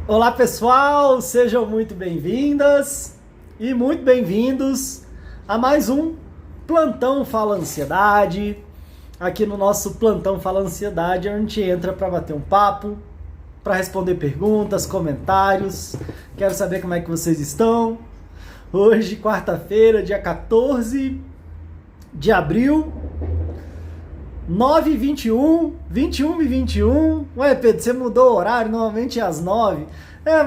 Olá pessoal, sejam muito bem-vindas e muito bem-vindos a mais um Plantão Fala Ansiedade. Aqui no nosso Plantão Fala Ansiedade a gente entra para bater um papo, para responder perguntas, comentários. Quero saber como é que vocês estão. Hoje, quarta-feira, dia 14 de abril, 9h21, 21h21. Ué, Pedro, você mudou o horário, normalmente é às 9.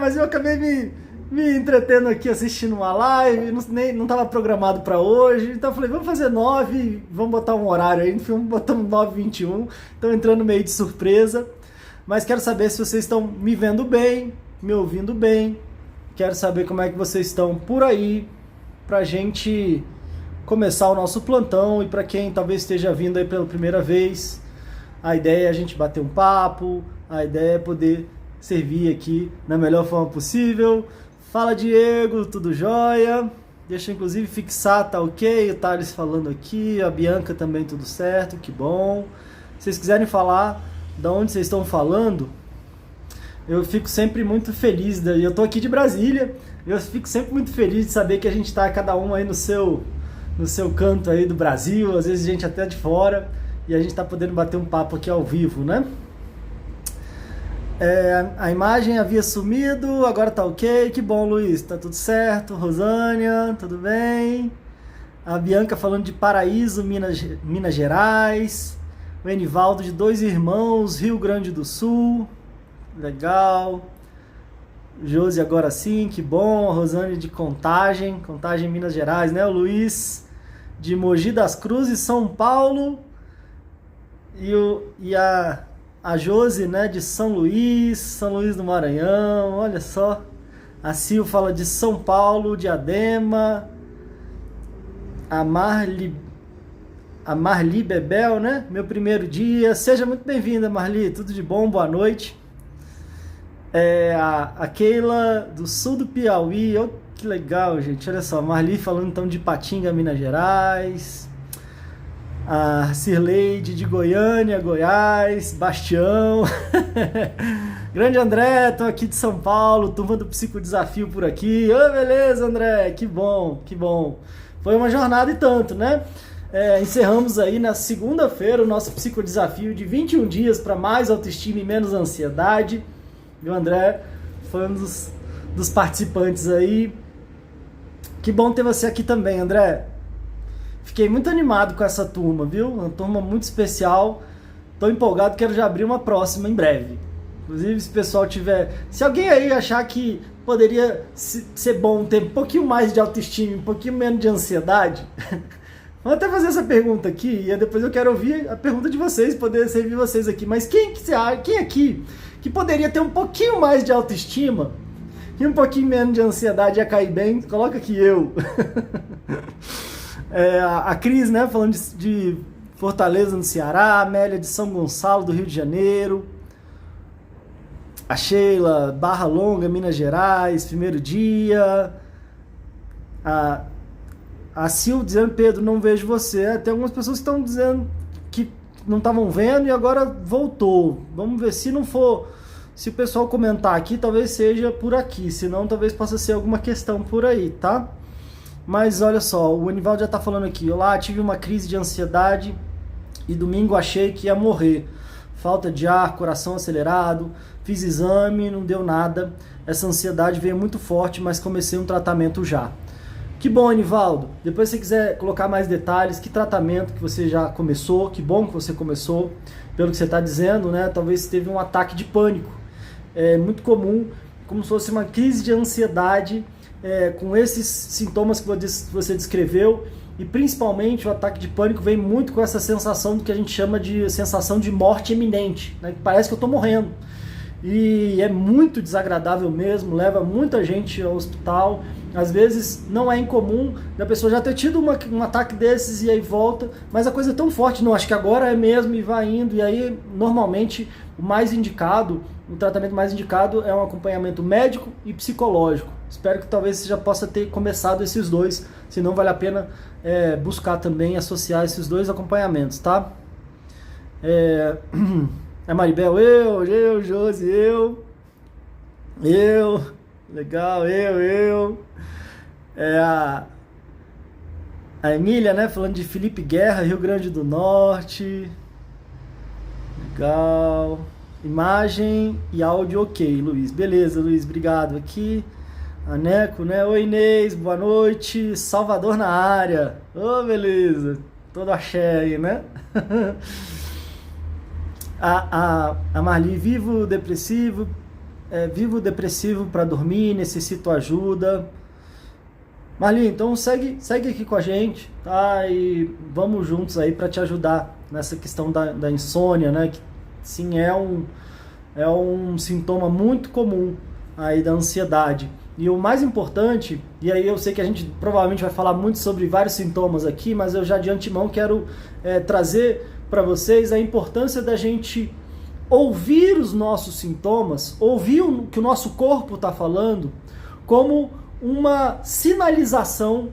Mas eu acabei me entretendo aqui assistindo uma live, não estava programado para hoje, então eu falei, vamos fazer 9, vamos botar um horário aí, vamos botar um 9h21, então entrando meio de surpresa, mas quero saber se vocês estão me vendo bem, me ouvindo bem, quero saber como é que vocês estão por aí, pra gente começar o nosso plantão, e para quem talvez esteja vindo aí pela primeira vez, a ideia é a gente bater um papo, a ideia é poder servir aqui na melhor forma possível. Fala, Diego, tudo jóia? Deixa eu inclusive fixar, tá ok? O Thales falando aqui, a Bianca também tudo certo, que bom. Se vocês quiserem falar de onde vocês estão falando, eu fico sempre muito feliz, eu tô aqui de Brasília, eu fico sempre muito feliz de saber que a gente tá cada um aí no seu canto aí do Brasil, às vezes gente até de fora, e a gente tá podendo bater um papo aqui ao vivo, né? A imagem havia sumido, agora tá ok, que bom, Luiz, tá tudo certo. Rosânia, tudo bem? A Bianca falando de Paraíso, Minas Gerais. O Enivaldo de Dois Irmãos, Rio Grande do Sul, legal. Josi agora sim, que bom. A Rosânia de Contagem, Minas Gerais, né? O Luiz de Mogi das Cruzes, São Paulo. E a Josi, né, de São Luís do Maranhão, olha só. A Sil fala de São Paulo, Diadema. A Marli Bebel, né? Meu primeiro dia. Seja muito bem-vinda, Marli. Tudo de bom, boa noite. A Keila do sul do Piauí. Oh, que legal, gente. Olha só, Marli falando então de Patinga, Minas Gerais. A Cirleide de Goiânia, Goiás, Bastião. Grande André, tô aqui de São Paulo, turma do Psicodesafio por aqui. Ô, beleza, André, que bom, que bom. Foi uma jornada e tanto, né? Encerramos aí na segunda-feira o nosso Psicodesafio de 21 dias para mais autoestima e menos ansiedade. E o André foi um dos participantes aí. Que bom ter você aqui também, André. Fiquei muito animado com essa turma, viu? Uma turma muito especial. Tô empolgado, quero já abrir uma próxima em breve. Inclusive, se o pessoal tiver... Se alguém aí achar que poderia ser bom ter um pouquinho mais de autoestima, um pouquinho menos de ansiedade, vamos até fazer essa pergunta aqui, e depois eu quero ouvir a pergunta de vocês, poder servir vocês aqui. Mas quem aqui que poderia ter um pouquinho mais de autoestima e um pouquinho menos de ansiedade ia cair bem? Coloca aqui eu. A Cris, né, falando de Fortaleza, no Ceará. A Amélia de São Gonçalo, do Rio de Janeiro. A Sheila, Barra Longa, Minas Gerais, primeiro dia. A Sil dizendo, Pedro, não vejo você. Tem algumas pessoas que estão dizendo que não estavam vendo e agora voltou. Vamos ver, se não for... Se o pessoal comentar aqui, talvez seja por aqui. Se não, talvez possa ser alguma questão por aí, tá? Mas olha só, o Enivaldo já tá falando aqui. Olá, tive uma crise de ansiedade e domingo achei que ia morrer. Falta de ar, coração acelerado, fiz exame, não deu nada. Essa ansiedade veio muito forte, mas comecei um tratamento já. Que bom, Enivaldo. Depois se você quiser colocar mais detalhes, que tratamento que você já começou, que bom que você começou, pelo que você está dizendo, né? Talvez teve um ataque de pânico. É muito comum, como se fosse uma crise de ansiedade, com esses sintomas que você descreveu, e principalmente o ataque de pânico vem muito com essa sensação do que a gente chama de sensação de morte iminente, né? Parece que eu estou morrendo, e é muito desagradável mesmo, leva muita gente ao hospital. Às vezes não é incomum da pessoa já ter tido um ataque desses e aí volta, mas a coisa é tão forte, não, acho que agora é mesmo, e vai indo, e aí normalmente o tratamento mais indicado é um acompanhamento médico e psicológico. Espero que talvez você já possa ter começado esses dois, senão vale a pena buscar também associar esses dois acompanhamentos, tá? A Maribel, eu, Josi, eu. Legal, É a Emília, né, falando de Felipe Guerra, Rio Grande do Norte. Legal. Imagem e áudio ok, Luiz. Beleza, Luiz, obrigado. Aqui, a Neco, né? Oi, Inês, boa noite. Salvador na área. Ô, beleza. Todo axé aí, né? a Marli, vivo depressivo para dormir, necessito ajuda. Marli, então segue aqui com a gente, tá? E vamos juntos aí para te ajudar nessa questão da insônia, né? Que sim, é um sintoma muito comum aí da ansiedade. E o mais importante, e aí eu sei que a gente provavelmente vai falar muito sobre vários sintomas aqui, mas eu já de antemão quero trazer para vocês a importância da gente ouvir os nossos sintomas, ouvir o que o nosso corpo está falando, como uma sinalização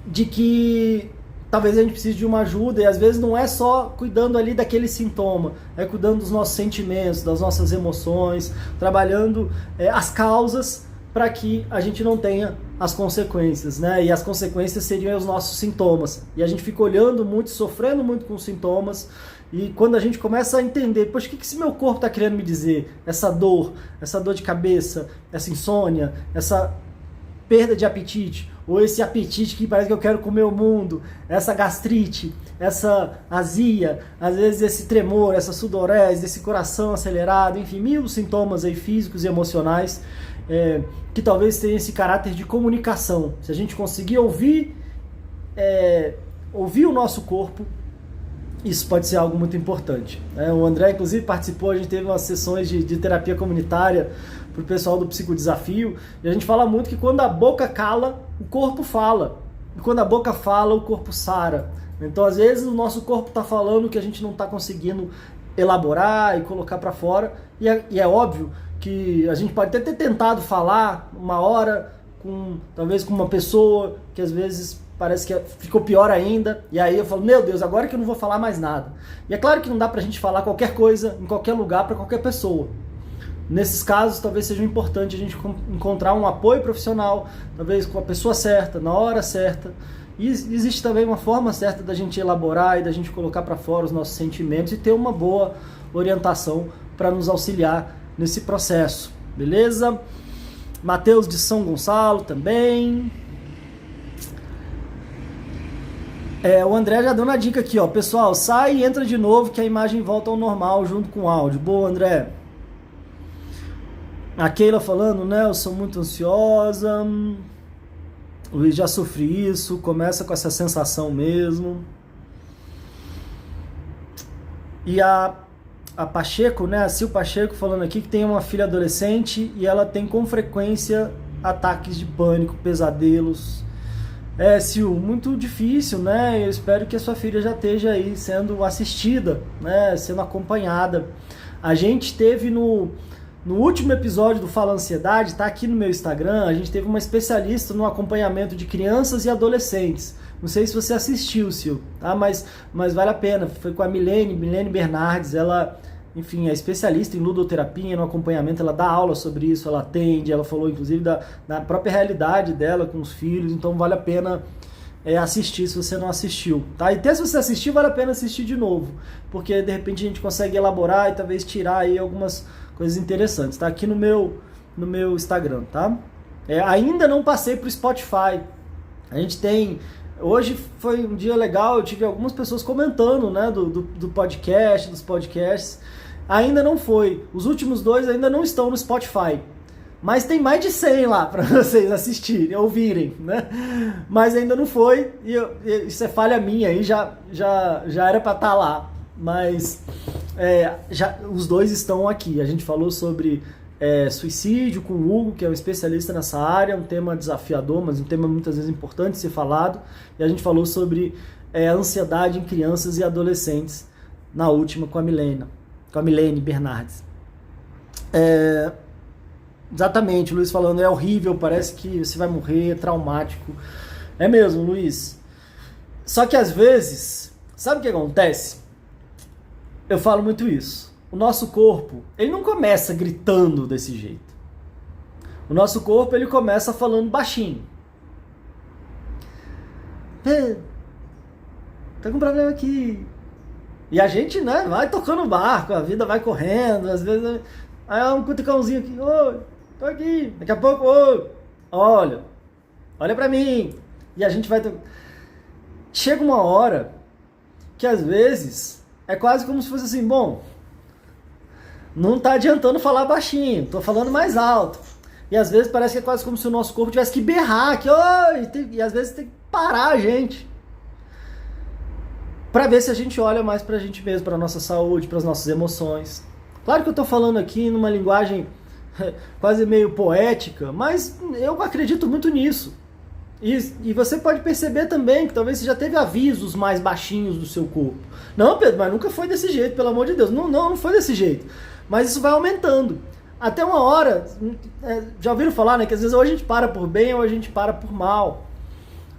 de que talvez a gente precise de uma ajuda, e às vezes não é só cuidando ali daquele sintoma, é cuidando dos nossos sentimentos, das nossas emoções, trabalhando as causas para que a gente não tenha as consequências, né? E as consequências seriam os nossos sintomas. E a gente fica olhando muito, sofrendo muito com os sintomas, e quando a gente começa a entender, poxa, o que esse meu corpo está querendo me dizer? Essa dor de cabeça, essa insônia, essa perda de apetite, ou esse apetite que parece que eu quero comer o mundo, essa gastrite, essa azia, às vezes esse tremor, essa sudorese, esse coração acelerado, enfim, mil sintomas aí físicos e emocionais que talvez tenham esse caráter de comunicação. Se a gente conseguir ouvir o nosso corpo, isso pode ser algo muito importante. O André, inclusive, participou, a gente teve umas sessões de terapia comunitária para o pessoal do Psicodesafio, e a gente fala muito que quando a boca cala, o corpo fala. E quando a boca fala, o corpo sara. Então, às vezes, o nosso corpo está falando que a gente não está conseguindo elaborar e colocar para fora, e é óbvio que a gente pode até ter tentado falar uma hora, talvez com uma pessoa que às vezes parece que ficou pior ainda, e aí eu falo, meu Deus, agora que eu não vou falar mais nada. E é claro que não dá pra gente falar qualquer coisa, em qualquer lugar, para qualquer pessoa. Nesses casos, talvez seja importante a gente encontrar um apoio profissional, talvez com a pessoa certa, na hora certa. E existe também uma forma certa da gente elaborar e da gente colocar para fora os nossos sentimentos e ter uma boa orientação para nos auxiliar nesse processo, beleza? Matheus de São Gonçalo também. O André já deu uma dica aqui, ó. Pessoal, sai e entra de novo que a imagem volta ao normal junto com o áudio. Boa, André. A Keila falando, né? Eu sou muito ansiosa. Luiz, já sofri isso. Começa com essa sensação mesmo. E a Pacheco, né? A Sil Pacheco falando aqui que tem uma filha adolescente e ela tem com frequência ataques de pânico, pesadelos. Sil, muito difícil, né? Eu espero que a sua filha já esteja aí sendo assistida, né? Sendo acompanhada. A gente teve no último episódio do Fala Ansiedade, tá aqui no meu Instagram, a gente teve uma especialista no acompanhamento de crianças e adolescentes. Não sei se você assistiu, Sil, tá? Mas vale a pena. Foi com a Milene Bernardes, ela, enfim, é especialista em ludoterapia, no acompanhamento, ela dá aula sobre isso, ela atende, ela falou inclusive da própria realidade dela com os filhos, então vale a pena assistir se você não assistiu, tá? E até se você assistiu, vale a pena assistir de novo, porque de repente a gente consegue elaborar e talvez tirar aí algumas coisas interessantes, tá? Aqui no meu Instagram, tá? Ainda não passei pro Spotify, a gente tem... Hoje foi um dia legal, eu tive algumas pessoas comentando, né, do podcast, dos podcasts. Ainda não foi. Os últimos 2 ainda não estão no Spotify. Mas tem mais de 100 lá para vocês assistirem, ouvirem, né? Mas ainda não foi, e isso é falha minha, aí já era para estar lá. Mas os 2 estão aqui. A gente falou sobre suicídio com o Hugo, que é um especialista nessa área, um tema desafiador, mas um tema muitas vezes importante de ser falado. E a gente falou sobre ansiedade em crianças e adolescentes, na última com a Milene Bernardes. Exatamente, o Luiz falando, é horrível, parece que você vai morrer, é traumático. É mesmo, Luiz. Só que às vezes, sabe o que acontece? Eu falo muito isso. O nosso corpo, ele não começa gritando desse jeito. O nosso corpo, ele começa falando baixinho. Tá com um problema aqui. E a gente, né, vai tocando o barco, a vida vai correndo, às vezes... Aí é um cutucãozinho aqui, oi, tô aqui. Daqui a pouco, oi, olha pra mim. E a gente vai... Chega uma hora que às vezes é quase como se fosse assim, bom, não tá adiantando falar baixinho, tô falando mais alto. E às vezes parece que é quase como se o nosso corpo tivesse que berrar aqui, oi, e às vezes tem que parar a gente para ver se a gente olha mais pra gente mesmo, pra nossa saúde, pras nossas emoções. Claro que eu tô falando aqui numa linguagem quase meio poética, mas eu acredito muito nisso. E você pode perceber também que talvez você já teve avisos mais baixinhos do seu corpo. Não, Pedro, mas nunca foi desse jeito, pelo amor de Deus. Não foi desse jeito. Mas isso vai aumentando. Até uma hora, já ouviram falar, né, que às vezes ou a gente para por bem ou a gente para por mal.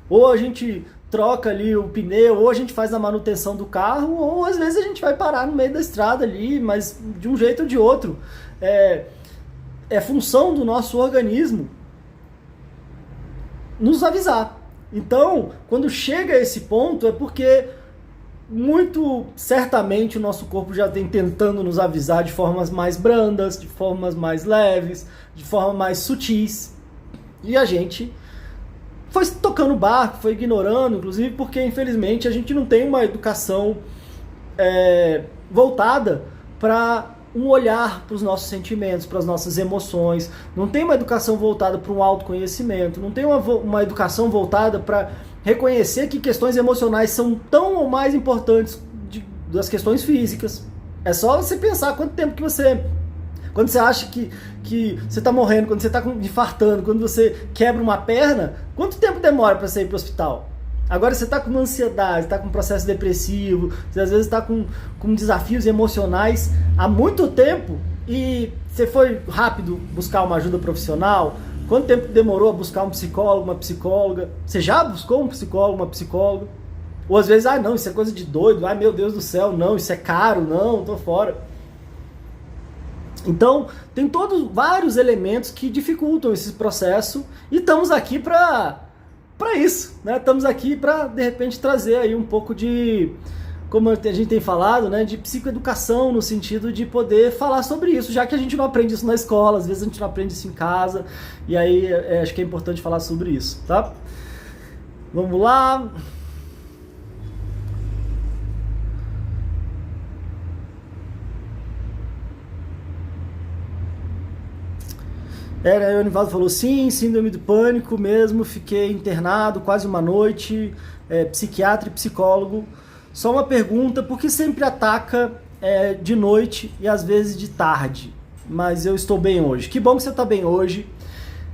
Ou a gente troca ali o pneu, ou a gente faz a manutenção do carro, ou às vezes a gente vai parar no meio da estrada ali, mas de um jeito ou de outro. É função do nosso organismo nos avisar. Então, quando chega a esse ponto, é porque muito certamente o nosso corpo já vem tentando nos avisar de formas mais brandas, de formas mais leves, de formas mais sutis. E a gente foi tocando o barco, foi ignorando, inclusive porque, infelizmente, a gente não tem uma educação voltada para um olhar para os nossos sentimentos, para as nossas emoções, não tem uma educação voltada para um autoconhecimento, não tem uma educação voltada para reconhecer que questões emocionais são tão ou mais importantes das questões físicas. É só você pensar quanto tempo que você... Quando você acha que você está morrendo, quando você está infartando, quando você quebra uma perna, quanto tempo demora para você ir para o hospital? Agora você está com uma ansiedade, está com um processo depressivo, você às vezes está com desafios emocionais há muito tempo e você foi rápido buscar uma ajuda profissional. Quanto tempo demorou a buscar um psicólogo, uma psicóloga? Você já buscou um psicólogo, uma psicóloga? Ou às vezes, não, isso é coisa de doido, meu Deus do céu, não, isso é caro, não, tô fora. Então, tem vários elementos que dificultam esse processo e estamos aqui para isso, né? Estamos aqui para, de repente, trazer aí um pouco de, como a gente tem falado, né, de psicoeducação, no sentido de poder falar sobre isso, já que a gente não aprende isso na escola, às vezes a gente não aprende isso em casa, e aí acho que é importante falar sobre isso, tá? Vamos lá. O Anivaldo falou, sim, síndrome do pânico mesmo, fiquei internado quase uma noite, psiquiatra e psicólogo. Só uma pergunta, por que sempre ataca de noite e às vezes de tarde? Mas eu estou bem hoje. Que bom que você está bem hoje.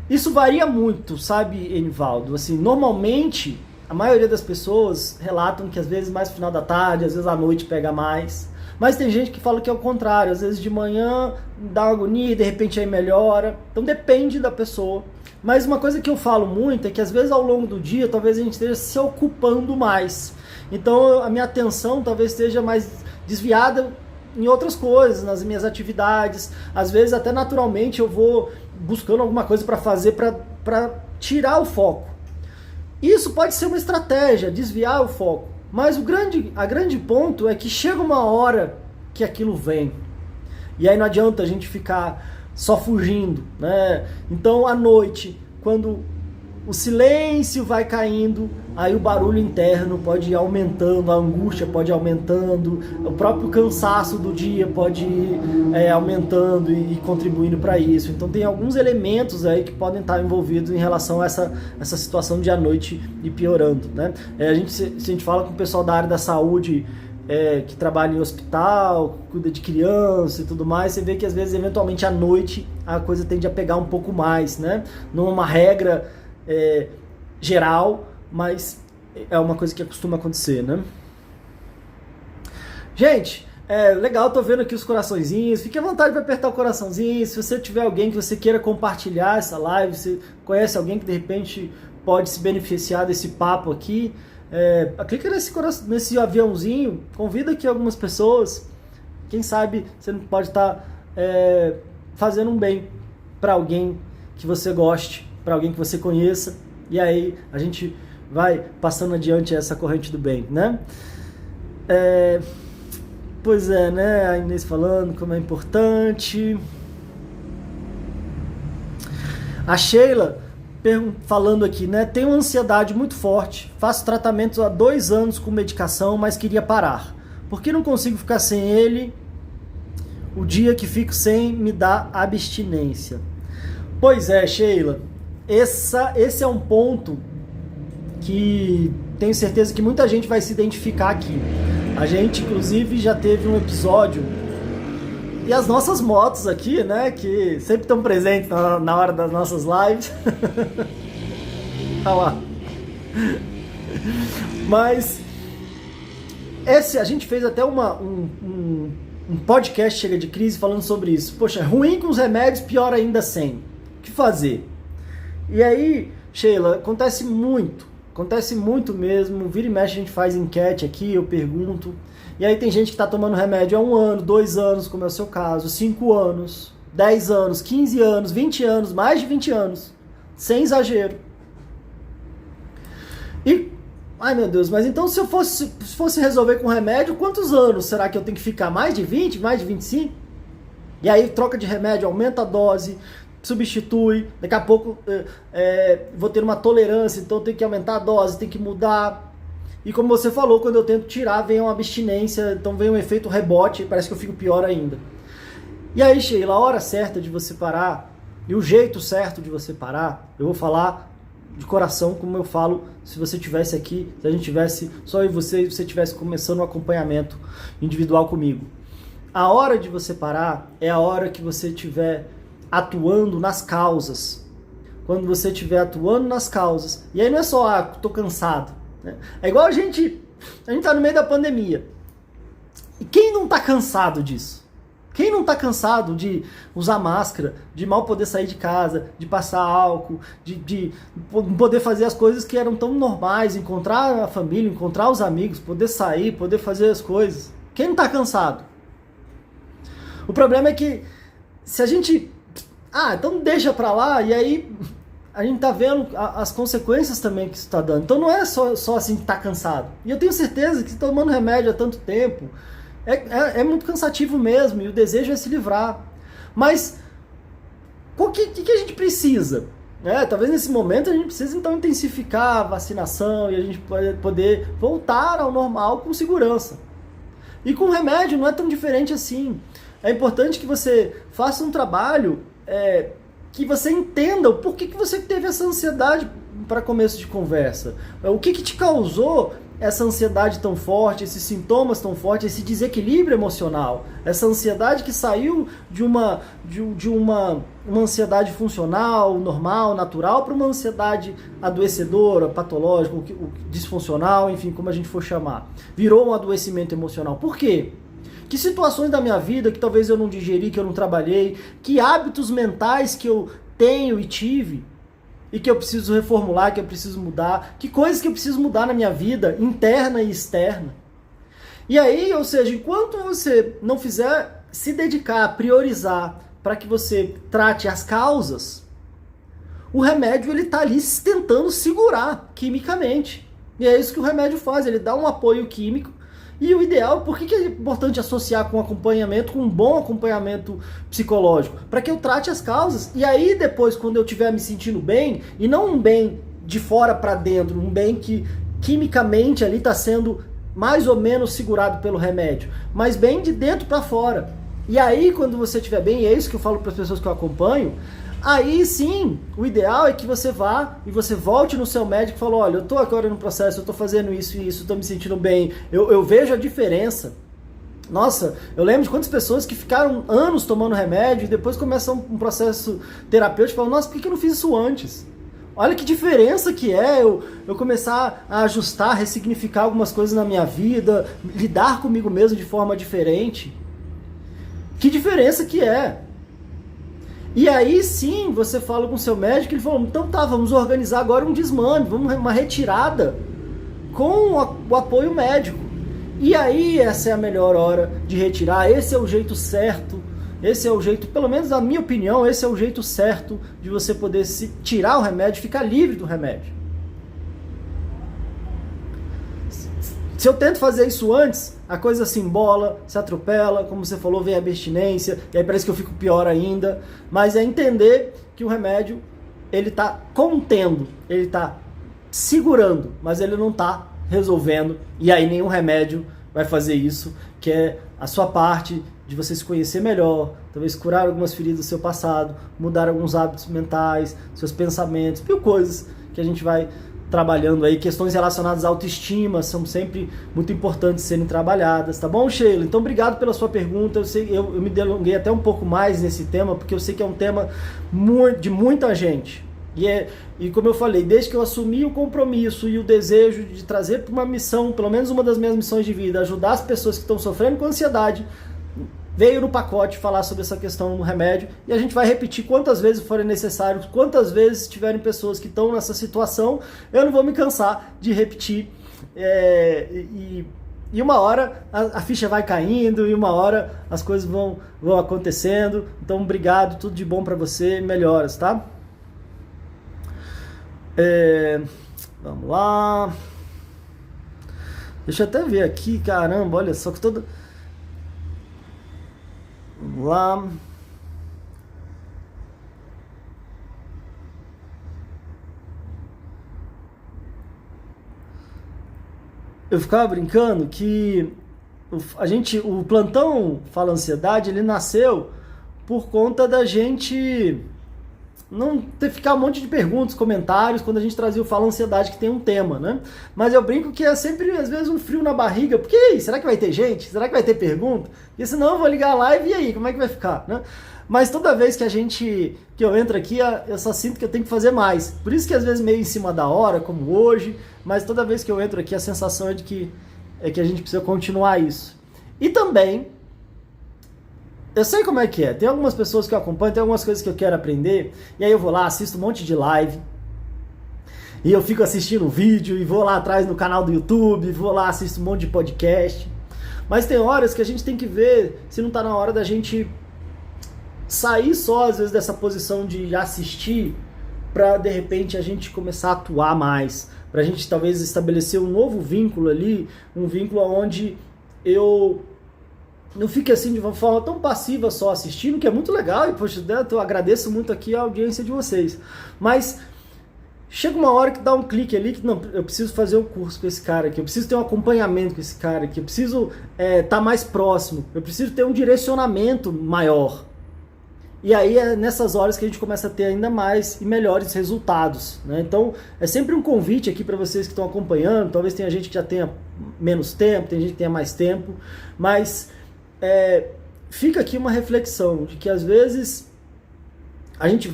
Isso varia muito, sabe, Anivaldo? Assim, normalmente, a maioria das pessoas relatam que às vezes mais no final da tarde, às vezes à noite pega mais. Mas tem gente que fala que é o contrário, às vezes de manhã dá uma agonia, de repente aí melhora. Então depende da pessoa. Mas uma coisa que eu falo muito é que às vezes ao longo do dia, talvez a gente esteja se ocupando mais. Então a minha atenção talvez esteja mais desviada em outras coisas, nas minhas atividades. Às vezes até naturalmente eu vou buscando alguma coisa para fazer para tirar o foco. Isso pode ser uma estratégia, desviar o foco. Mas a grande ponto é que chega uma hora que aquilo vem. E aí não adianta a gente ficar só fugindo, né? Então à noite, quando o silêncio vai caindo, aí o barulho interno pode ir aumentando, a angústia pode ir aumentando, o próprio cansaço do dia pode ir aumentando e contribuindo para isso. Então tem alguns elementos aí que podem estar envolvidos em relação a essa situação de à noite ir piorando, né? Se a gente fala com o pessoal da área da saúde, que trabalha em hospital, cuida de criança e tudo mais, você vê que às vezes, eventualmente, à noite, a coisa tende a pegar um pouco mais, né? Não é uma regra geral, mas é uma coisa que costuma acontecer, né? Gente, legal, tô vendo aqui os coraçõezinhos, fique à vontade para apertar o coraçãozinho, se você tiver alguém que você queira compartilhar essa live, você conhece alguém que de repente pode se beneficiar desse papo aqui, clica nesse aviãozinho, convida aqui algumas pessoas, quem sabe você não pode estar fazendo um bem para alguém que você goste, para alguém que você conheça, e aí a gente vai passando adiante essa corrente do bem, né? Pois é, né? A Inês falando como é importante. A Sheila falando aqui, né? Tenho uma ansiedade muito forte, faço tratamentos há 2 anos com medicação, mas queria parar. Por que não consigo ficar sem ele? O dia que fico sem me dá abstinência. Pois é, Sheila, esse é um ponto que tenho certeza que muita gente vai se identificar aqui. A gente, inclusive, já teve um episódio, e as nossas motos aqui, né, que sempre estão presentes na hora das nossas lives. Olha lá. Mas a gente fez até um podcast Chega de Crise falando sobre isso. Poxa, ruim com os remédios, pior ainda sem. O que fazer? E aí, Sheila, acontece muito mesmo. Vira e mexe a gente faz enquete aqui, eu pergunto. E aí tem gente que está tomando remédio há 1 ano, 2 anos, como é o seu caso, 5 anos, 10 anos, 15 anos, 20 anos, mais de 20 anos, sem exagero. E, ai meu Deus, mas então se eu fosse resolver com remédio, quantos anos será que eu tenho que ficar? Mais de 20, mais de 25? E aí troca de remédio, aumenta a dose, substitui, daqui a pouco vou ter uma tolerância, então tem que aumentar a dose, tem que mudar. E como você falou, quando eu tento tirar, vem uma abstinência, então vem um efeito rebote, parece que eu fico pior ainda. E aí, Sheila, a hora certa de você parar, e o jeito certo de você parar, eu vou falar de coração, como eu falo, se você tivesse aqui, se a gente tivesse só eu e você tivesse começando um acompanhamento individual comigo. A hora de você parar é a hora que você estiver atuando nas causas. Quando você estiver atuando nas causas. E aí não é só, tô cansado. Né? É igual a gente tá no meio da pandemia. E quem não tá cansado disso? Quem não tá cansado de usar máscara, de mal poder sair de casa, de passar álcool, de poder fazer as coisas que eram tão normais, encontrar a família, encontrar os amigos, poder sair, poder fazer as coisas? Quem não tá cansado? O problema é que se a gente... então deixa pra lá, e aí a gente tá vendo as consequências também que isso tá dando. Então não é só assim que tá cansado. E eu tenho certeza que tomando remédio há tanto tempo, é muito cansativo mesmo, e o desejo é se livrar. Mas o que a gente precisa? Talvez nesse momento a gente precisa então intensificar a vacinação e a gente poder voltar ao normal com segurança. E com remédio não é tão diferente assim. É importante que você faça um trabalho que você entenda o porquê que você teve essa ansiedade para começo de conversa. O que te causou essa ansiedade tão forte, esses sintomas tão fortes, esse desequilíbrio emocional. Essa ansiedade que saiu de uma ansiedade funcional, normal, natural, para uma ansiedade adoecedora, patológica, disfuncional, enfim, como a gente for chamar. Virou um adoecimento emocional. Por quê? Que situações da minha vida que talvez eu não digeri, que eu não trabalhei, que hábitos mentais que eu tenho e tive e que eu preciso reformular, que eu preciso mudar, que coisas que eu preciso mudar na minha vida, interna e externa. E aí, ou seja, enquanto você não fizer se dedicar, priorizar para que você trate as causas, o remédio ele está ali tentando segurar quimicamente. E é isso que o remédio faz, ele dá um apoio químico. E o ideal, por que é importante associar com acompanhamento, com um bom acompanhamento psicológico? Para que eu trate as causas. E aí depois, quando eu estiver me sentindo bem, e não um bem de fora para dentro, um bem que quimicamente ali está sendo mais ou menos segurado pelo remédio, mas bem de dentro para fora. E aí quando você estiver bem, e é isso que eu falo para as pessoas que eu acompanho, aí sim, o ideal é que você vá e você volte no seu médico e fale, olha, eu estou agora no processo, eu estou fazendo isso e isso, estou me sentindo bem, eu vejo a diferença. Nossa, eu lembro de quantas pessoas que ficaram anos tomando remédio e depois começam um processo terapêutico e falam, nossa, por que eu não fiz isso antes? Olha que diferença que é eu começar a ajustar, ressignificar algumas coisas na minha vida, lidar comigo mesmo de forma diferente. Que diferença que é? E aí sim, você fala com o seu médico, ele falou, então tá, vamos organizar agora um desmame, vamos uma retirada com o apoio médico. E aí essa é a melhor hora de retirar, esse é o jeito certo esse é o jeito, pelo menos na minha opinião, esse é o jeito certo de você poder se tirar o remédio, ficar livre do remédio. Se eu tento fazer isso antes, a coisa se embola, se atropela, como você falou, vem a abstinência, e aí parece que eu fico pior ainda. Mas é entender que o remédio, ele está contendo, ele está segurando, mas ele não está resolvendo. E aí nenhum remédio vai fazer isso, que é a sua parte de você se conhecer melhor, talvez curar algumas feridas do seu passado, mudar alguns hábitos mentais, seus pensamentos, mil coisas que a gente vai trabalhando aí. Questões relacionadas à autoestima são sempre muito importantes serem trabalhadas, tá bom, Sheila? Então, obrigado pela sua pergunta. Eu me delonguei até um pouco mais nesse tema, porque eu sei que é um tema de muita gente. E como eu falei, desde que eu assumi o compromisso e o desejo de trazer para uma missão, pelo menos uma das minhas missões de vida, ajudar as pessoas que estão sofrendo com ansiedade, veio no pacote falar sobre essa questão do remédio, e a gente vai repetir quantas vezes forem necessários, quantas vezes tiverem pessoas que estão nessa situação, eu não vou me cansar de repetir, e uma hora a ficha vai caindo, e uma hora as coisas vão acontecendo. Então, obrigado, tudo de bom para você, melhoras, tá? Vamos lá. Deixa eu até ver aqui, caramba, olha só que todo... Vamos lá. Eu ficava brincando que o plantão Fala Ansiedade, ele nasceu por conta da gente não ter ficar um monte de perguntas, comentários, quando a gente trazia o Fala Ansiedade, que tem um tema, né? Mas eu brinco que é sempre, às vezes, um frio na barriga, porque aí, será que vai ter gente? Será que vai ter pergunta? Porque senão eu vou ligar a live e aí, como é que vai ficar, né? Mas toda vez que eu entro aqui, eu só sinto que eu tenho que fazer mais. Por isso que às vezes meio em cima da hora, como hoje, mas toda vez que eu entro aqui, a sensação é de que a gente precisa continuar isso. E também, eu sei como é que é, tem algumas pessoas que eu acompanho, tem algumas coisas que eu quero aprender, e aí eu vou lá, assisto um monte de live, e eu fico assistindo vídeo, e vou lá atrás no canal do YouTube, vou lá, assisto um monte de podcast, mas tem horas que a gente tem que ver se não está na hora da gente sair só, às vezes, dessa posição de assistir, para de repente a gente começar a atuar mais, para a gente talvez estabelecer um novo vínculo ali, um vínculo onde eu não fique assim de uma forma tão passiva só assistindo, que é muito legal, e poxa, eu agradeço muito aqui a audiência de vocês, mas chega uma hora que dá um clique ali, que não, eu preciso fazer um curso com esse cara aqui, eu preciso ter um acompanhamento com esse cara aqui, eu preciso estar mais próximo, eu preciso ter um direcionamento maior. E aí é nessas horas que a gente começa a ter ainda mais e melhores resultados, né? Então é sempre um convite aqui para vocês que estão acompanhando, talvez tenha gente que já tenha menos tempo, tem gente que tenha mais tempo, mas fica aqui uma reflexão de que às vezes a gente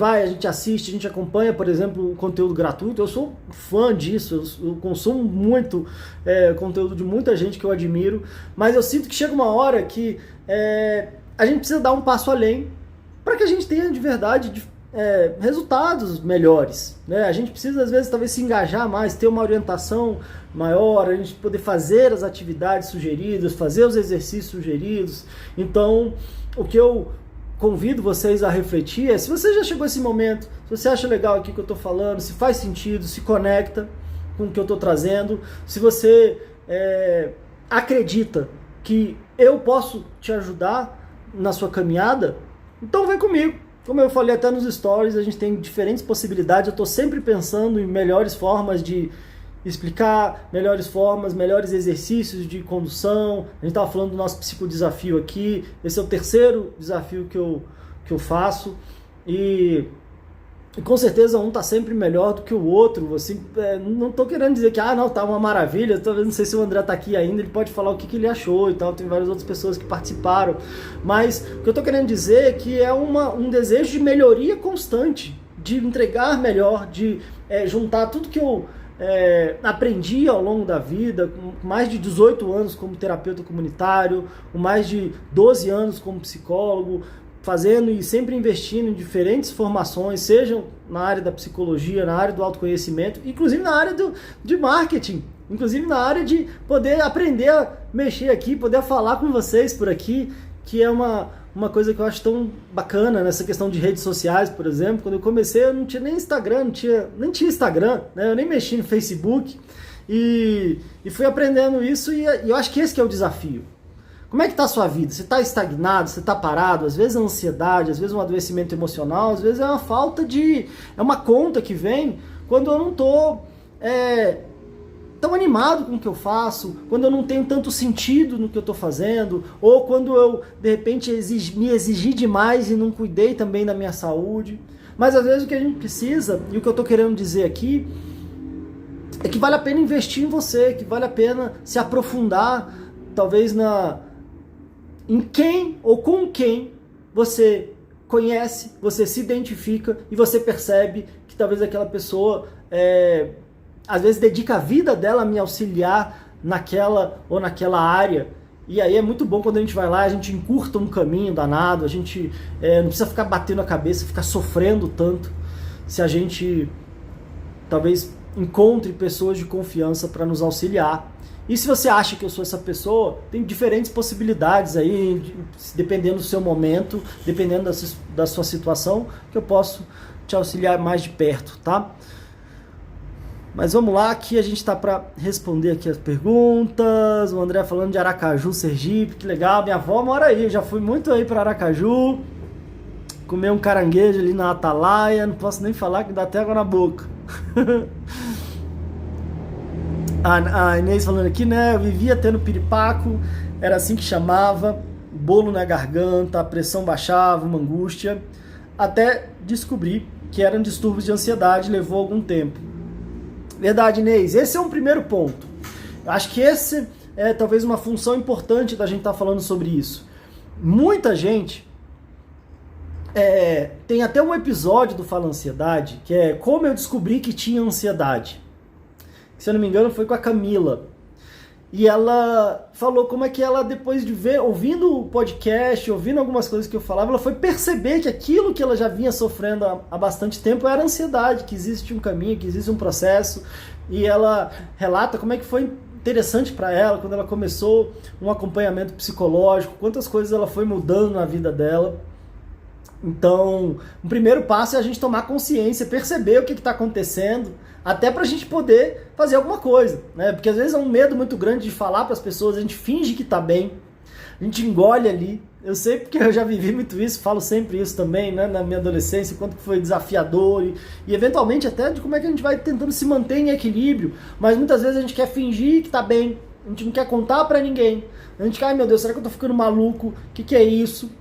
assiste, a gente acompanha, por exemplo, o conteúdo gratuito. Eu sou fã disso, eu consumo muito conteúdo de muita gente que eu admiro, mas eu sinto que chega uma hora que a gente precisa dar um passo além para que a gente tenha de verdade resultados melhores, né? A gente precisa às vezes talvez se engajar mais, ter uma orientação maior, a gente poder fazer as atividades sugeridas, fazer os exercícios sugeridos. Então, o que eu convido vocês a refletir é, se você já chegou a esse momento, se você acha legal aqui o que eu estou falando, se faz sentido, se conecta com o que eu estou trazendo, se você acredita que eu posso te ajudar na sua caminhada, então vem comigo. Como eu falei até nos stories, a gente tem diferentes possibilidades, eu estou sempre pensando em melhores formas de explicar, melhores formas, melhores exercícios de condução. A gente estava falando do nosso psicodesafio aqui, esse é o terceiro desafio que eu faço, e com certeza um está sempre melhor do que o outro. Assim, não estou querendo dizer que não, tá uma maravilha, talvez, não sei se o André está aqui ainda, ele pode falar o que ele achou e tal, tem várias outras pessoas que participaram, mas o que eu estou querendo dizer é que é um desejo de melhoria constante, de entregar melhor, de juntar tudo que eu aprendi ao longo da vida, com mais de 18 anos como terapeuta comunitário, com mais de 12 anos como psicólogo, fazendo e sempre investindo em diferentes formações, sejam na área da psicologia, na área do autoconhecimento, inclusive na área de marketing, inclusive na área de poder aprender a mexer aqui, poder falar com vocês por aqui. que é uma coisa que eu acho tão bacana nessa questão de redes sociais, por exemplo. Quando eu comecei, eu não tinha nem Instagram, nem tinha Instagram, né? Eu nem mexia no Facebook, e fui aprendendo isso, e eu acho que esse que é o desafio. Como é que está a sua vida? Você está estagnado? Você está parado? Às vezes é ansiedade, às vezes é um adoecimento emocional, às vezes é uma falta de... é uma conta que vem quando eu não estou tão animado com o que eu faço, quando eu não tenho tanto sentido no que eu estou fazendo, ou quando eu, de repente, me exigi demais e não cuidei também da minha saúde. Mas às vezes o que a gente precisa, e o que eu estou querendo dizer aqui, é que vale a pena investir em você, que vale a pena se aprofundar, talvez em quem ou com quem você conhece, você se identifica e você percebe que talvez aquela pessoa às vezes dedica a vida dela a me auxiliar naquela ou naquela área. E aí é muito bom quando a gente vai lá, a gente encurta um caminho danado, a gente não precisa ficar batendo a cabeça, ficar sofrendo tanto, se a gente talvez encontre pessoas de confiança para nos auxiliar. E se você acha que eu sou essa pessoa, tem diferentes possibilidades aí, dependendo do seu momento, dependendo da sua situação, que eu posso te auxiliar mais de perto, tá? Mas vamos lá, aqui a gente está para responder aqui as perguntas. O André falando de Aracaju, Sergipe, que legal. Minha avó mora aí, eu já fui muito aí para Aracaju, comer um caranguejo ali na Atalaia, não posso nem falar que dá até água na boca. A Inês falando aqui, né? Eu vivia tendo piripaco, era assim que chamava, bolo na garganta, a pressão baixava, uma angústia, até descobrir que eram distúrbios de ansiedade, levou algum tempo. Verdade, Inês, esse é um primeiro ponto. Eu acho que esse é talvez uma função importante da gente estar falando sobre isso. Muita gente tem até um episódio do Fala Ansiedade, que é como eu descobri que tinha ansiedade. Se eu não me engano, foi com a Camila. E ela falou como é que ela, depois de ouvindo o podcast, ouvindo algumas coisas que eu falava, ela foi perceber que aquilo que ela já vinha sofrendo há bastante tempo era ansiedade, que existe um caminho, que existe um processo. E ela relata como é que foi interessante para ela, quando ela começou um acompanhamento psicológico, quantas coisas ela foi mudando na vida dela. Então, o primeiro passo é a gente tomar consciência, perceber o que está acontecendo, até para a gente poder fazer alguma coisa, né? Porque às vezes é um medo muito grande de falar para as pessoas, a gente finge que está bem, a gente engole ali. Eu sei porque eu já vivi muito isso, falo sempre isso também, né? Na minha adolescência, quanto que foi desafiador e eventualmente até de como é que a gente vai tentando se manter em equilíbrio, mas muitas vezes a gente quer fingir que está bem, a gente não quer contar para ninguém, a gente quer, ai meu Deus, será que eu tô ficando maluco? O que é isso?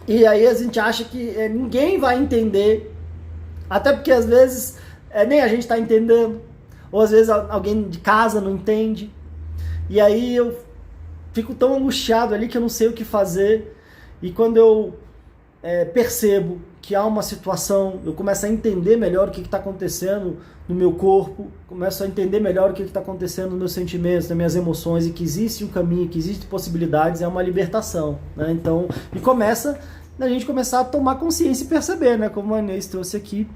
E aí a gente acha que ninguém vai entender, até porque às vezes nem a gente está entendendo, ou às vezes alguém de casa não entende, e aí eu fico tão angustiado ali que eu não sei o que fazer, e quando eu percebo que há uma situação, eu começo a entender melhor o que está acontecendo no meu corpo, começo a entender melhor o que está acontecendo nos meus sentimentos, nas minhas emoções, e que existe um caminho, que existem possibilidades, é uma libertação, né? Então, e começa a gente começar a tomar consciência e perceber, né? Como a Inês trouxe aqui.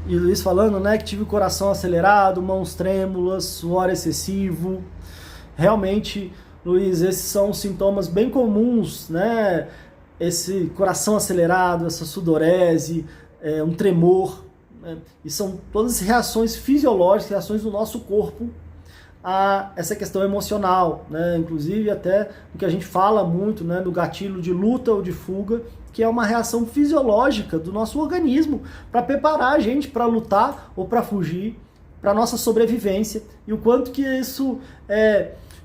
E o Luiz falando, né, que tive o coração acelerado, mãos trêmulas, suor excessivo. Realmente, Luiz, esses são sintomas bem comuns, né? Esse coração acelerado, essa sudorese, um tremor, né? E são todas reações fisiológicas, reações do nosso corpo a essa questão emocional, né? Inclusive até o que a gente fala muito, né, do gatilho de luta ou de fuga, que é uma reação fisiológica do nosso organismo para preparar a gente para lutar ou para fugir, para nossa sobrevivência, e o quanto que isso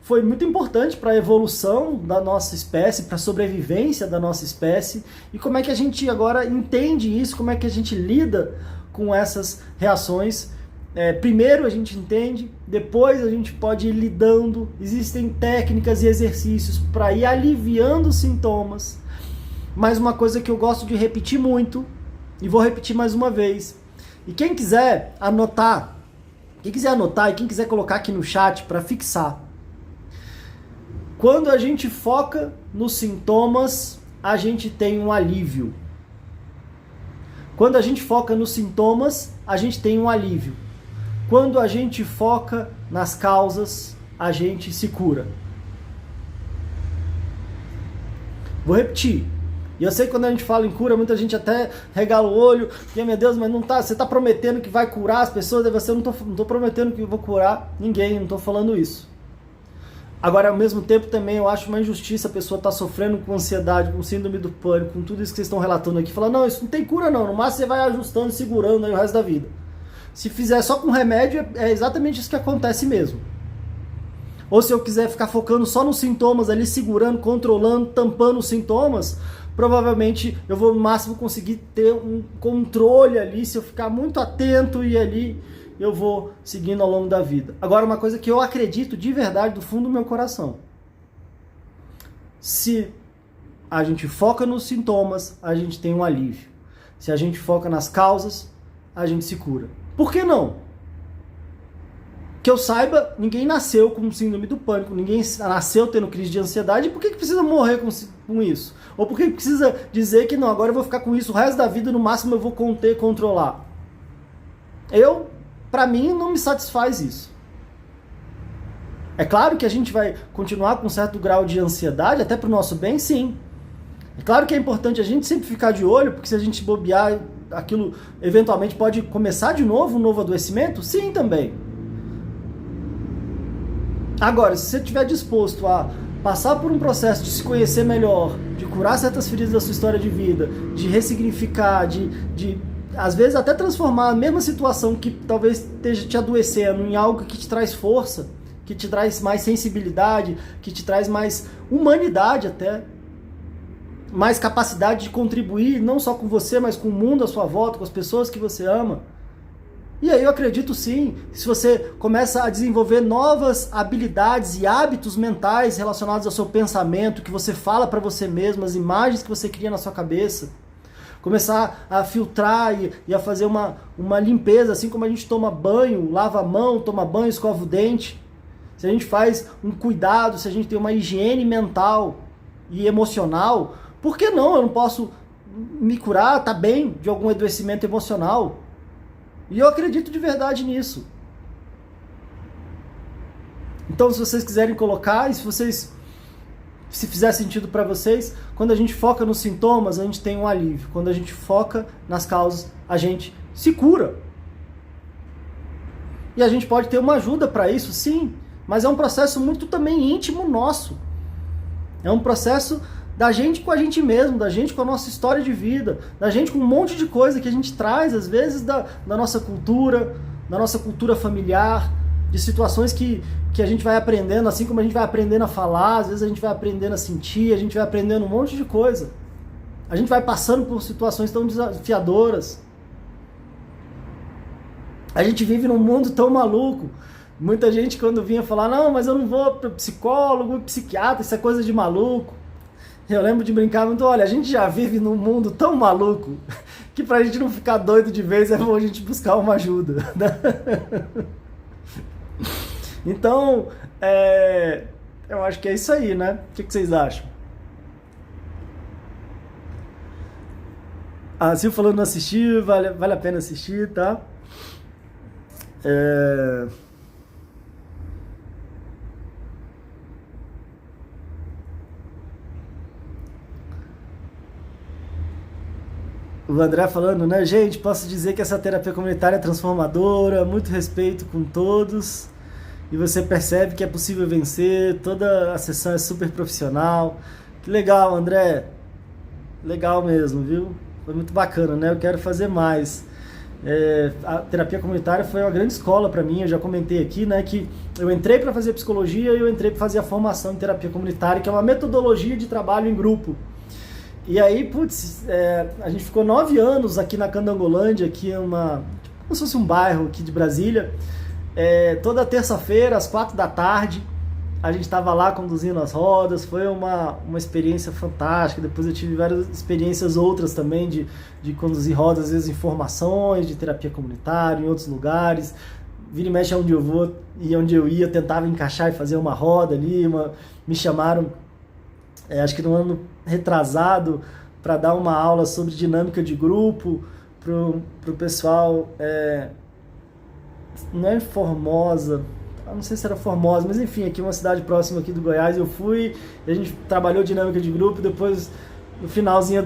foi muito importante para a evolução da nossa espécie, para a sobrevivência da nossa espécie, e como é que a gente agora entende isso, como é que a gente lida com essas reações. Primeiro a gente entende, depois a gente pode ir lidando, existem técnicas e exercícios para ir aliviando os sintomas. Mas uma coisa que eu gosto de repetir muito, e vou repetir mais uma vez, e quem quiser anotar e quem quiser colocar aqui no chat para fixar, quando a gente foca nos sintomas, a gente tem um alívio. Quando a gente foca nos sintomas, a gente tem um alívio. Quando a gente foca nas causas, a gente se cura. Vou repetir. E eu sei que quando a gente fala em cura, muita gente até regala o olho, e meu Deus, mas não tá, você está prometendo que vai curar as pessoas, eu não tô prometendo que eu vou curar ninguém, não estou falando isso. Agora, ao mesmo tempo, também eu acho uma injustiça a pessoa estar sofrendo com ansiedade, com síndrome do pânico, com tudo isso que vocês estão relatando aqui, falar, não, isso não tem cura não, no máximo você vai ajustando, segurando aí o resto da vida. Se fizer só com remédio, é exatamente isso que acontece mesmo. Ou se eu quiser ficar focando só nos sintomas ali, segurando, controlando, tampando os sintomas, provavelmente eu vou no máximo conseguir ter um controle ali, se eu ficar muito atento e ali eu vou seguindo ao longo da vida. Agora, uma coisa que eu acredito de verdade, do fundo do meu coração. Se a gente foca nos sintomas, a gente tem um alívio. Se a gente foca nas causas, a gente se cura. Por que não? Que eu saiba, ninguém nasceu com síndrome do pânico, ninguém nasceu tendo crise de ansiedade, por que precisa morrer com isso? Ou por que precisa dizer que não, agora eu vou ficar com isso o resto da vida, no máximo eu vou conter, controlar? Pra mim, não me satisfaz isso. É claro que a gente vai continuar com um certo grau de ansiedade, até pro nosso bem, sim. É claro que é importante a gente sempre ficar de olho, porque se a gente bobear, aquilo eventualmente pode começar de novo, um novo adoecimento? Sim, também. Agora, se você estiver disposto a passar por um processo de se conhecer melhor, de curar certas feridas da sua história de vida, de ressignificar, de às vezes até transformar a mesma situação que talvez esteja te adoecendo em algo que te traz força, que te traz mais sensibilidade, que te traz mais humanidade até, mais capacidade de contribuir não só com você, mas com o mundo à sua volta, com as pessoas que você ama. E aí eu acredito sim, se você começa a desenvolver novas habilidades e hábitos mentais relacionados ao seu pensamento, que você fala para você mesmo, as imagens que você cria na sua cabeça, começar a filtrar e a fazer uma limpeza, assim como a gente toma banho, lava a mão, toma banho, escova o dente. Se a gente faz um cuidado, se a gente tem uma higiene mental e emocional, por que não? Eu não posso me curar, tá bem, de algum adoecimento emocional. E eu acredito de verdade nisso. Então, se vocês quiserem colocar, e se fizer sentido para vocês, quando a gente foca nos sintomas, a gente tem um alívio. Quando a gente foca nas causas, a gente se cura. E a gente pode ter uma ajuda para isso, sim, mas é um processo muito também íntimo nosso. É um processo da gente com a gente mesmo, da gente com a nossa história de vida, da gente com um monte de coisa que a gente traz, às vezes, da nossa cultura familiar, de situações que a gente vai aprendendo, assim como a gente vai aprendendo a falar, às vezes a gente vai aprendendo a sentir, a gente vai aprendendo um monte de coisa. A gente vai passando por situações tão desafiadoras. A gente vive num mundo tão maluco. Muita gente quando vinha falar, não, mas eu não vou para psicólogo, psiquiatra, isso é coisa de maluco. Eu lembro de brincar muito, olha, a gente já vive num mundo tão maluco que pra gente não ficar doido de vez é bom a gente buscar uma ajuda. Então, eu acho que é isso aí, né? O que vocês acham? A Sil falando não assistir, vale a pena assistir, tá? O André falando, né? Gente, posso dizer que essa terapia comunitária é transformadora, muito respeito com todos, e você percebe que é possível vencer, toda a sessão é super profissional. Que legal, André. Legal mesmo, viu? Foi muito bacana, né? Eu quero fazer mais. A terapia comunitária foi uma grande escola para mim, eu já comentei aqui, né? Que eu entrei para fazer psicologia e eu entrei para fazer a formação em terapia comunitária, que é uma metodologia de trabalho em grupo. E aí, putz, a gente ficou 9 anos aqui na Candangolândia, que é como se fosse um bairro aqui de Brasília. Toda terça-feira, às 4 da tarde, a gente estava lá conduzindo as rodas, foi uma experiência fantástica. Depois eu tive várias experiências outras também de conduzir rodas, às vezes em formações de terapia comunitária, em outros lugares. Vira e mexe onde eu vou e onde eu ia, eu tentava encaixar e fazer uma roda ali. Me chamaram, acho que no ano retrasado, para dar uma aula sobre dinâmica de grupo pro pessoal não é Formosa, eu não sei se era Formosa, mas enfim, aqui uma cidade próxima aqui do Goiás, eu fui, a gente trabalhou dinâmica de grupo, depois no finalzinho eu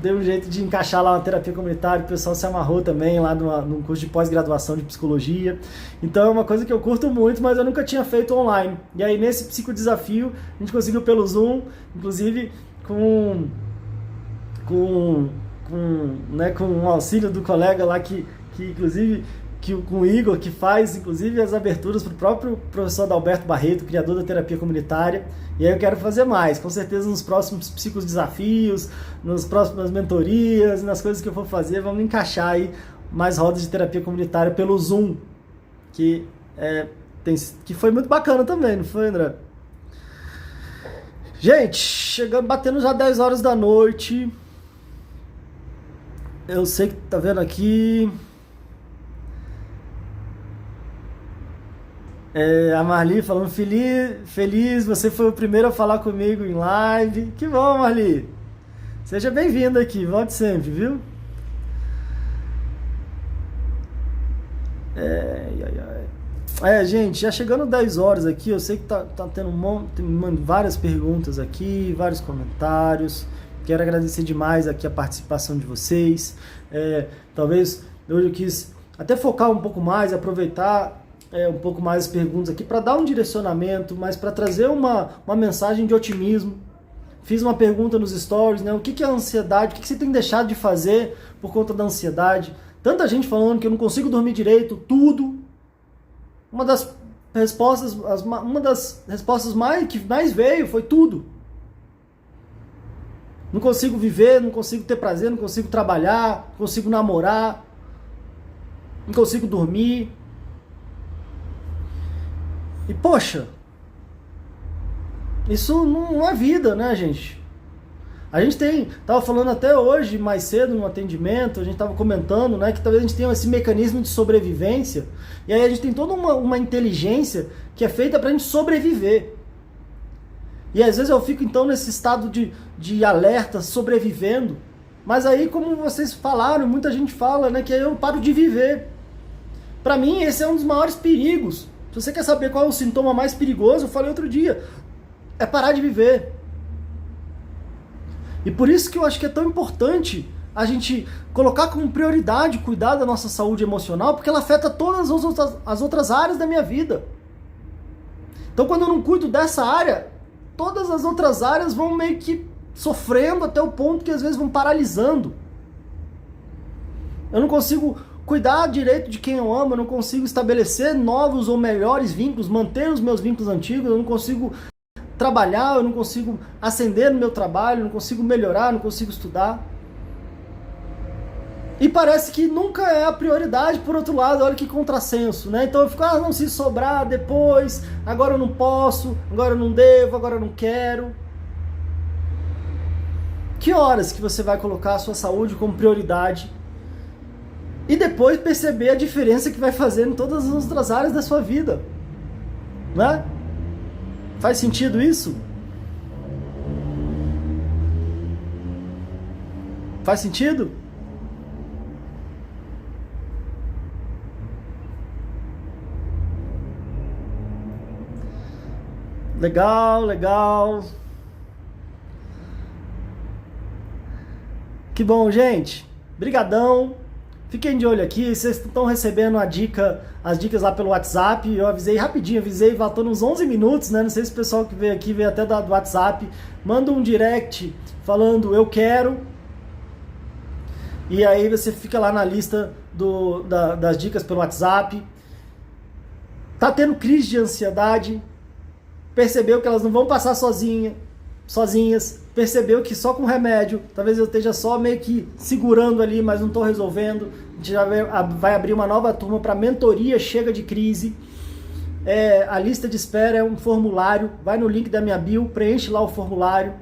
dei um jeito de encaixar lá uma terapia comunitária, o pessoal se amarrou também lá num curso de pós-graduação de psicologia. Então é uma coisa que eu curto muito, mas eu nunca tinha feito online. E aí nesse psicodesafio a gente conseguiu pelo Zoom, inclusive com o auxílio do colega lá inclusive com o Igor, que faz inclusive as aberturas para o próprio professor Adalberto Barreto, criador da terapia comunitária. E aí eu quero fazer mais, com certeza nos próximos psicodesafios, nas próximas mentorias, nas coisas que eu for fazer, vamos encaixar aí mais rodas de terapia comunitária pelo Zoom, que foi muito bacana também, não foi, André? Gente, batendo já 10 horas da noite. Eu sei que tá vendo aqui. A Marli falando, feliz, você foi o primeiro a falar comigo em live. Que bom, Marli. Seja bem-vindo aqui, volte sempre, viu? Gente, já chegando 10 horas aqui, eu sei que tá tendo várias perguntas aqui, vários comentários. Quero agradecer demais aqui a participação de vocês. Talvez hoje eu quis até focar um pouco mais, aproveitar um pouco mais as perguntas aqui para dar um direcionamento, mas para trazer uma mensagem de otimismo. Fiz uma pergunta nos stories, né? O que é a ansiedade? O que você tem deixado de fazer por conta da ansiedade? Tanta gente falando que eu não consigo dormir direito, tudo. Uma das respostas que mais veio foi tudo. Não consigo viver, não consigo ter prazer, não consigo trabalhar, não consigo namorar, não consigo dormir. E poxa, isso não é vida, né, gente? A gente tava falando até hoje, mais cedo, no atendimento, a gente tava comentando, né, que talvez a gente tenha esse mecanismo de sobrevivência, e aí a gente tem toda uma inteligência que é feita pra gente sobreviver. E às vezes eu fico então nesse estado de alerta, sobrevivendo, mas aí, como vocês falaram, muita gente fala, né, que aí eu paro de viver. Pra mim, esse é um dos maiores perigos. Se você quer saber qual é o sintoma mais perigoso, eu falei outro dia, é parar de viver. E por isso que eu acho que é tão importante a gente colocar como prioridade cuidar da nossa saúde emocional, porque ela afeta todas as outras áreas da minha vida. Então quando eu não cuido dessa área, todas as outras áreas vão meio que sofrendo até o ponto que às vezes vão paralisando. Eu não consigo cuidar direito de quem eu amo, eu não consigo estabelecer novos ou melhores vínculos, manter os meus vínculos antigos, eu não consigo trabalhar, eu não consigo ascender no meu trabalho, eu não consigo melhorar, eu não consigo estudar. E parece que nunca é a prioridade, por outro lado, olha que contrassenso, né? Então eu fico, não, se sobrar depois, agora eu não posso, agora eu não devo, agora eu não quero. Que horas que você vai colocar a sua saúde como prioridade e depois perceber a diferença que vai fazer em todas as outras áreas da sua vida, né? Faz sentido isso? Faz sentido? Legal, legal. Que bom, gente. Brigadão. Fiquem de olho aqui, vocês estão recebendo as dicas lá pelo WhatsApp. Eu avisei rapidinho, faltando uns 11 minutos, né? Não sei se o pessoal que veio aqui veio até do WhatsApp. Manda um direct falando eu quero. E aí você fica lá na lista das dicas pelo WhatsApp. Tá tendo crise de ansiedade? Percebeu que elas não vão passar sozinhas, percebeu que só com remédio, talvez eu esteja só meio que segurando ali, mas não estou resolvendo. A gente já vai abrir uma nova turma para mentoria Chega de Crise. A lista de espera é um formulário, vai no link da minha bio, preenche lá o formulário.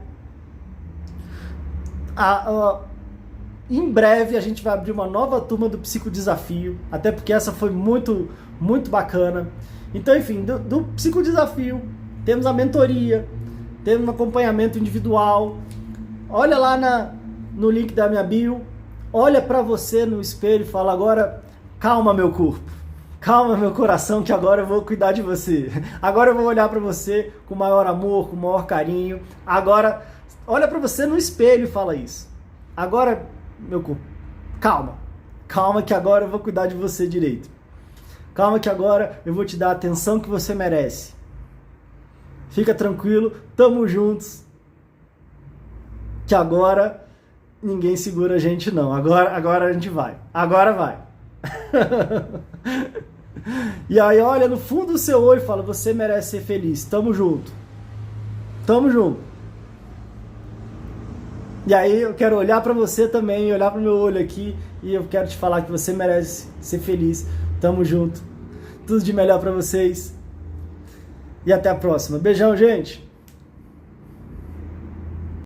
Em breve a gente vai abrir uma nova turma do Psicodesafio, até porque essa foi muito, muito bacana. Então, enfim, do Psicodesafio, temos a mentoria, temos um acompanhamento individual. Olha lá no link da minha bio, olha pra você no espelho e fala agora, calma meu corpo, Calma, meu coração, que agora eu vou cuidar de você. Agora eu vou olhar para você com maior amor, com maior carinho. Agora, olha para você no espelho e fala isso. Agora, meu corpo, calma. Calma que agora eu vou cuidar de você direito. Calma que agora eu vou te dar a atenção que você merece. Fica tranquilo, tamo juntos. Que agora ninguém segura a gente não. Agora a gente vai. Agora vai. E aí olha no fundo do seu olho e fala, você merece ser feliz, tamo junto. Tamo junto. E aí eu quero olhar pra você também, olhar pro meu olho aqui, e eu quero te falar que você merece ser feliz. Tamo junto. Tudo de melhor pra vocês. E até a próxima. Beijão, gente.